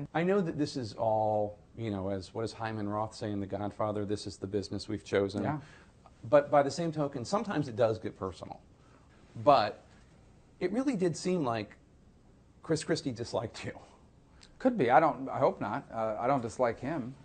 mind. I know that this is all, as what does Hyman Roth say in The Godfather, this is the business we've chosen. Yeah. But by the same token, sometimes it does get personal. But it really did seem like Chris Christie disliked you. Could be. I hope not. I don't dislike him.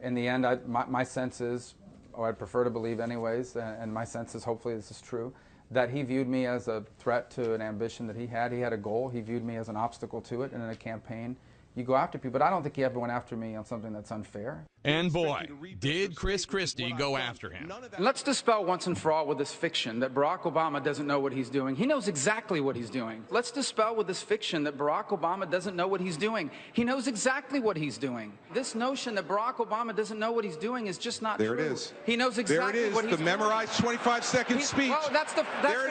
In the end, my sense is, or I'd prefer to believe anyways, and my sense is, hopefully this is true, that he viewed me as a threat to an ambition that he had. He had a goal. He viewed me as an obstacle to it. And in a campaign, you go after people. But I don't think he ever went after me on something that's unfair. And boy, did Chris Christie go after him. And let's dispel once and for all with this fiction that Barack Obama doesn't know what he's doing. He knows exactly what he's doing. Let's dispel with this fiction that Barack Obama doesn't know what he's doing. He knows exactly what he's doing. This notion that Barack Obama doesn't know what he's doing is just not true. There it is. He knows exactly what he's doing. The memorized 25-second speech. Well, that's the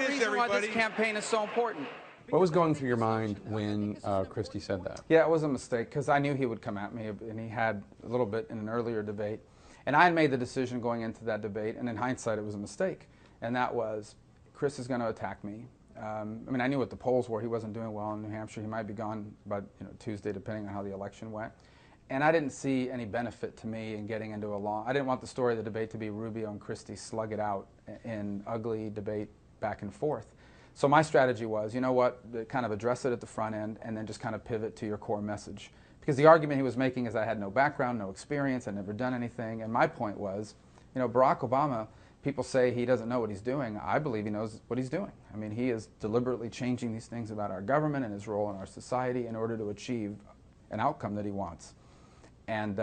reason why this campaign is so important. What was going through your mind when Christie said that? Yeah, it was a mistake because I knew he would come at me, and he had a little bit in an earlier debate. And I had made the decision going into that debate, and in hindsight it was a mistake. And that was, Chris is going to attack me. I mean, I knew what the polls were. He wasn't doing well in New Hampshire. He might be gone by Tuesday, depending on how the election went. And I didn't see any benefit to me in getting into a long... I didn't want the story of the debate to be Rubio and Christie slug it out in ugly debate back and forth. So my strategy was, you know what, kind of address it at the front end and then just kind of pivot to your core message. Because the argument he was making is I had no background, no experience, I'd never done anything. And my point was, Barack Obama, people say he doesn't know what he's doing. I believe he knows what he's doing. I mean, he is deliberately changing these things about our government and his role in our society in order to achieve an outcome that he wants. And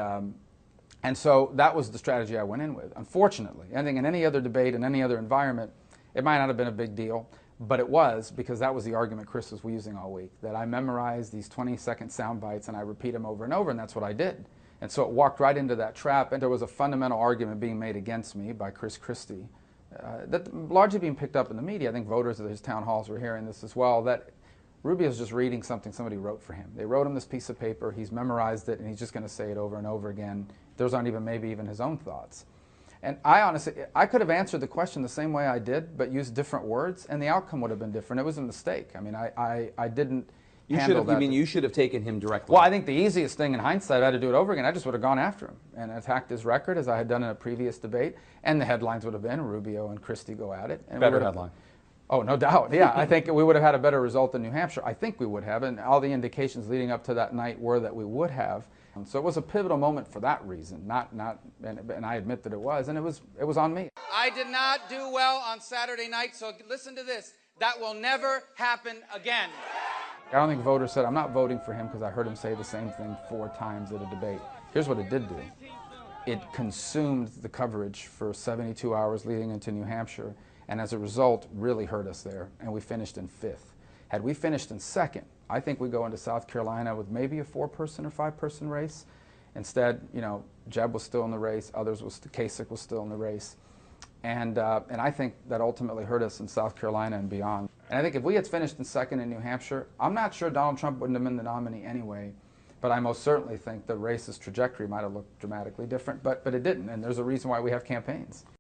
so that was the strategy I went in with. Unfortunately, I think in any other debate, in any other environment, it might not have been a big deal. But it was, because that was the argument Chris was using all week, that I memorized these 20-second sound bites and I repeat them over and over, and that's what I did. And so it walked right into that trap, and there was a fundamental argument being made against me by Chris Christie that largely being picked up in the media. I think voters at his town halls were hearing this as well, that Rubio's just reading something somebody wrote for him. They wrote him this piece of paper, he's memorized it, and he's just going to say it over and over again. Those aren't even maybe even his own thoughts. And I could have answered the question the same way I did, but used different words, and the outcome would have been different. It was a mistake. I mean, I didn't handle that. You mean you should have taken him directly? Well, I think the easiest thing in hindsight, I had to do it over again. I just would have gone after him and attacked his record as I had done in a previous debate, and the headlines would have been Rubio and Christie go at it. And better headline. Oh, no doubt. Yeah, I think we would have had a better result in New Hampshire. I think we would have, and all the indications leading up to that night were that we would have. So it was a pivotal moment for that reason, and I admit that it was, and it was on me. I did not do well on Saturday night, so listen to this. That will never happen again. I don't think voters said, I'm not voting for him because I heard him say the same thing 4 times at a debate. Here's what it did do. It consumed the coverage for 72 hours leading into New Hampshire, and as a result, really hurt us there, and we finished in 5th. Had we finished in 2nd, I think we go into South Carolina with maybe a 4-person or 5-person race. Instead, Jeb was still in the race, Kasich was still in the race. And I think that ultimately hurt us in South Carolina and beyond. And I think if we had finished in 2nd in New Hampshire, I'm not sure Donald Trump wouldn't have been the nominee anyway, but I most certainly think the race's trajectory might have looked dramatically different, but it didn't, and there's a reason why we have campaigns.